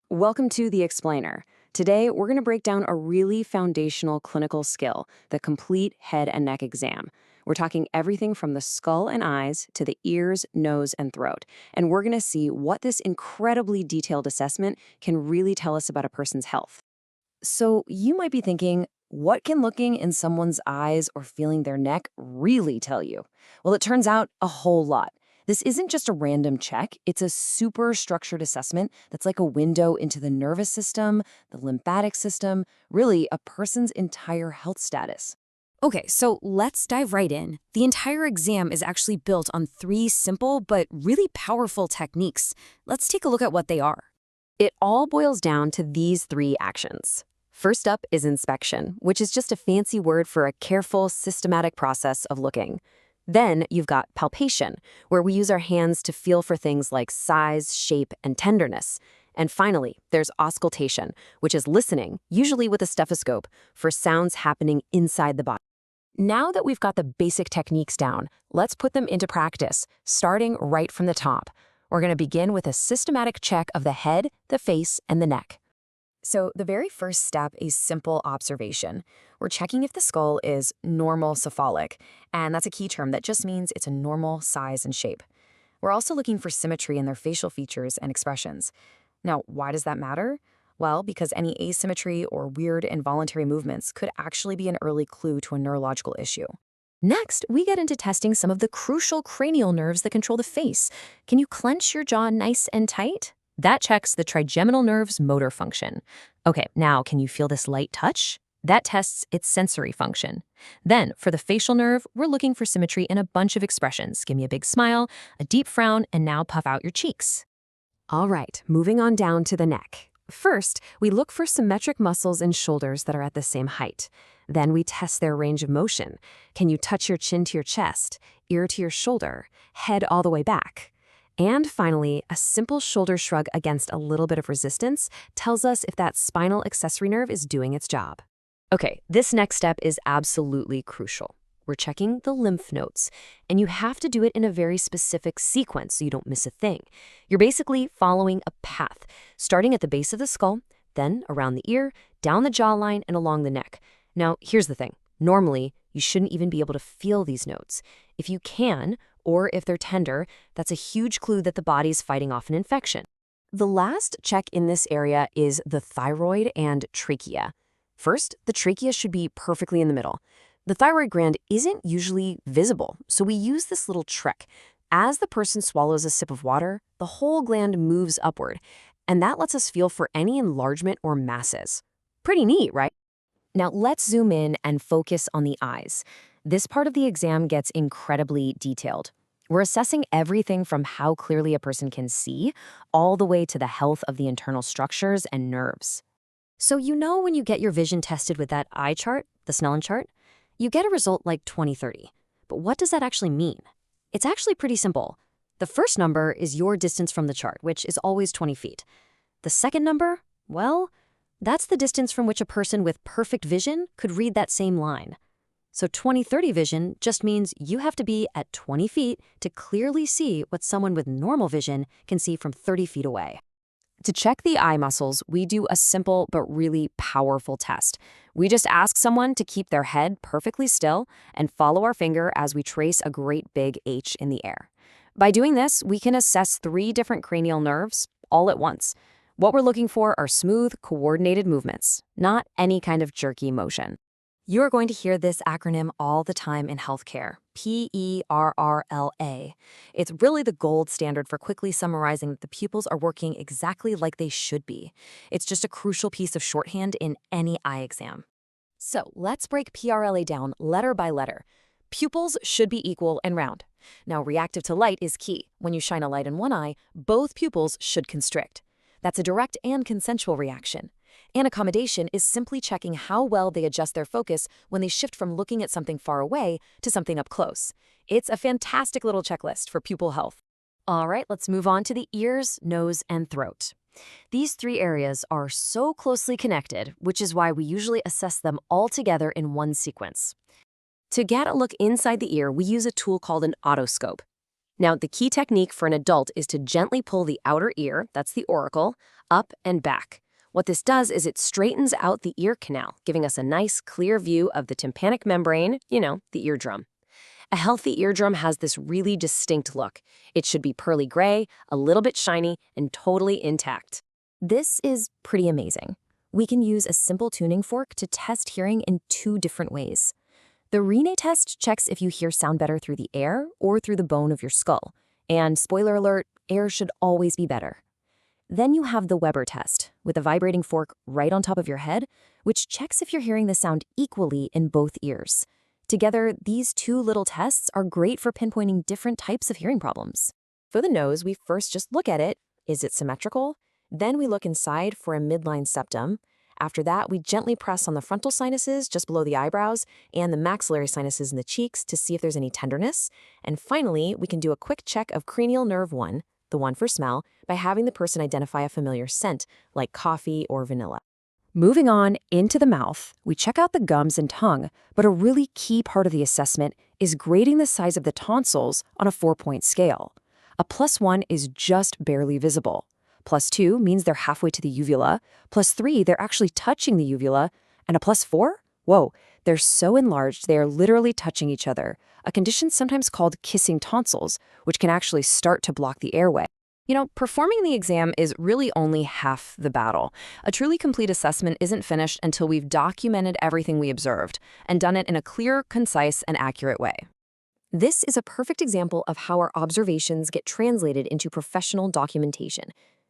Welcome to The Explainer. Today, we're going to break down a really foundational clinical skill, the complete head and neck exam. We're talking everything from the skull and eyes to the ears, nose, and throat. And we're going to see what this incredibly detailed assessment can really tell us about a person's health. So, you might be thinking, what can looking in someone's eyes or feeling their neck really tell you? Well, it turns out a whole lot. This isn't just a random check, it's a super structured assessment that's like a window into the nervous system, the lymphatic system, really a person's entire health status. Okay, so let's dive right in. The entire exam is actually built on three simple but really powerful techniques. Let's take a look at what they are. It all boils down to these three actions. First up is inspection, which is just a fancy word for a careful, systematic process of looking. Then you've got palpation, where we use our hands to feel for things like size, shape, and tenderness. And finally, there's auscultation, which is listening, usually with a stethoscope, for sounds happening inside the body. Now that we've got the basic techniques down, let's put them into practice, starting right from the top. We're going to begin with a systematic check of the head, the face, and the neck. So the very first step is simple observation. We're checking if the skull is normal cephalic, and that's a key term that just means it's a normal size and shape. We're also looking for symmetry in their facial features and expressions. Now, why does that matter? Well, because any asymmetry or weird involuntary movements could actually be an early clue to a neurological issue. Next, we get into testing some of the crucial cranial nerves that control the face. Can you clench your jaw nice and tight? That checks the trigeminal nerve's motor function. Okay, now can you feel this light touch? That tests its sensory function. Then, for the facial nerve, we're looking for symmetry in a bunch of expressions. Give me a big smile, a deep frown, and now puff out your cheeks. All right, moving on down to the neck. First, we look for symmetric muscles in shoulders that are at the same height. Then we test their range of motion. Can you touch your chin to your chest, ear to your shoulder, head all the way back? And finally, a simple shoulder shrug against a little bit of resistance tells us if that spinal accessory nerve is doing its job. Okay, this next step is absolutely crucial. We're checking the lymph nodes, and you have to do it in a very specific sequence so you don't miss a thing. You're basically following a path, starting at the base of the skull, then around the ear, down the jawline, and along the neck. Now, here's the thing. Normally, you shouldn't even be able to feel these nodes. If you can, or if they're tender, that's a huge clue that the body's fighting off an infection. The last check in this area is the thyroid and trachea. First, the trachea should be perfectly in the middle. The thyroid gland isn't usually visible, so we use this little trick. As the person swallows a sip of water, the whole gland moves upward, and that lets us feel for any enlargement or masses. Pretty neat, right? Now let's zoom in and focus on the eyes. This part of the exam gets incredibly detailed. We're assessing everything from how clearly a person can see, all the way to the health of the internal structures and nerves. So you know when you get your vision tested with that eye chart, the Snellen chart, you get a result like 20/30. But what does that actually mean? It's actually pretty simple. The first number is your distance from the chart, which is always 20 feet. The second number, well, that's the distance from which a person with perfect vision could read that same line. So 20/30 vision just means you have to be at 20 feet to clearly see what someone with normal vision can see from 30 feet away. To check the eye muscles, we do a simple but really powerful test. We just ask someone to keep their head perfectly still and follow our finger as we trace a great big H in the air. By doing this, we can assess 3 different cranial nerves all at once. What we're looking for are smooth, coordinated movements, not any kind of jerky motion. You're going to hear this acronym all the time in healthcare, PERRLA. It's really the gold standard for quickly summarizing that the pupils are working exactly like they should be. It's just a crucial piece of shorthand in any eye exam. So let's break PRLA down letter by letter. Pupils should be equal and round. Now, reactive to light is key. When you shine a light in one eye, both pupils should constrict. That's a direct and consensual reaction. And accommodation is simply checking how well they adjust their focus when they shift from looking at something far away to something up close. It's a fantastic little checklist for pupil health. All right, let's move on to the ears, nose, and throat. These 3 areas are so closely connected, which is why we usually assess them all together in one sequence. To get a look inside the ear, we use a tool called an otoscope. Now, the key technique for an adult is to gently pull the outer ear, that's the auricle, up and back. What this does is it straightens out the ear canal, giving us a nice, clear view of the tympanic membrane, the eardrum. A healthy eardrum has this really distinct look. It should be pearly gray, a little bit shiny, and totally intact. This is pretty amazing. We can use a simple tuning fork to test hearing in 2 different ways. The Rinne test checks if you hear sound better through the air or through the bone of your skull. And spoiler alert, air should always be better. Then you have the Weber test, with a vibrating fork right on top of your head, which checks if you're hearing the sound equally in both ears. Together, these 2 little tests are great for pinpointing different types of hearing problems. For the nose, we first just look at it. Is it symmetrical? Then we look inside for a midline septum. After that, we gently press on the frontal sinuses just below the eyebrows and the maxillary sinuses in the cheeks to see if there's any tenderness. And finally, we can do a quick check of cranial nerve 1, the one for smell, by having the person identify a familiar scent, like coffee or vanilla. Moving on into the mouth, we check out the gums and tongue, but a really key part of the assessment is grading the size of the tonsils on a 4-point scale. A +1 is just barely visible. +2 means they're halfway to the uvula. +3, they're actually touching the uvula. And a +4? Whoa, they're so enlarged they are literally touching each other, a condition sometimes called kissing tonsils, which can actually start to block the airway. Performing the exam is really only half the battle. A truly complete assessment isn't finished until we've documented everything we observed and done it in a clear, concise, and accurate way. This is a perfect example of how our observations get translated into professional documentation.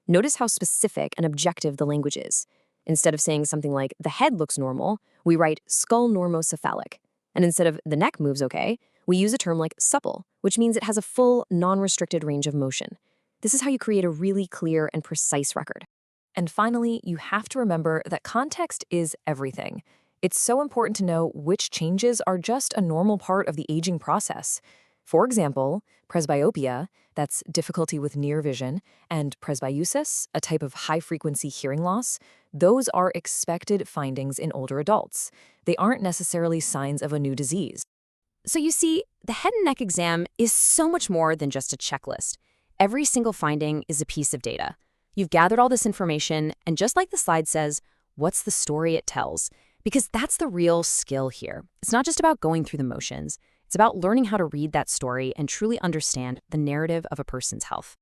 Notice how specific and objective the language is. Instead of saying something like, the head looks normal, we write skull normocephalic. And instead of the neck moves okay, we use a term like supple, which means it has a full, non-restricted range of motion. This is how you create a really clear and precise record. And finally, you have to remember that context is everything. It's so important to know which changes are just a normal part of the aging process. For example, presbyopia, that's difficulty with near vision, and presbyusis, a type of high-frequency hearing loss, those are expected findings in older adults. They aren't necessarily signs of a new disease. So you see, the head and neck exam is so much more than just a checklist. Every single finding is a piece of data. You've gathered all this information, and just like the slide says, what's the story it tells? Because that's the real skill here. It's not just about going through the motions. It's about learning how to read that story and truly understand the narrative of a person's health.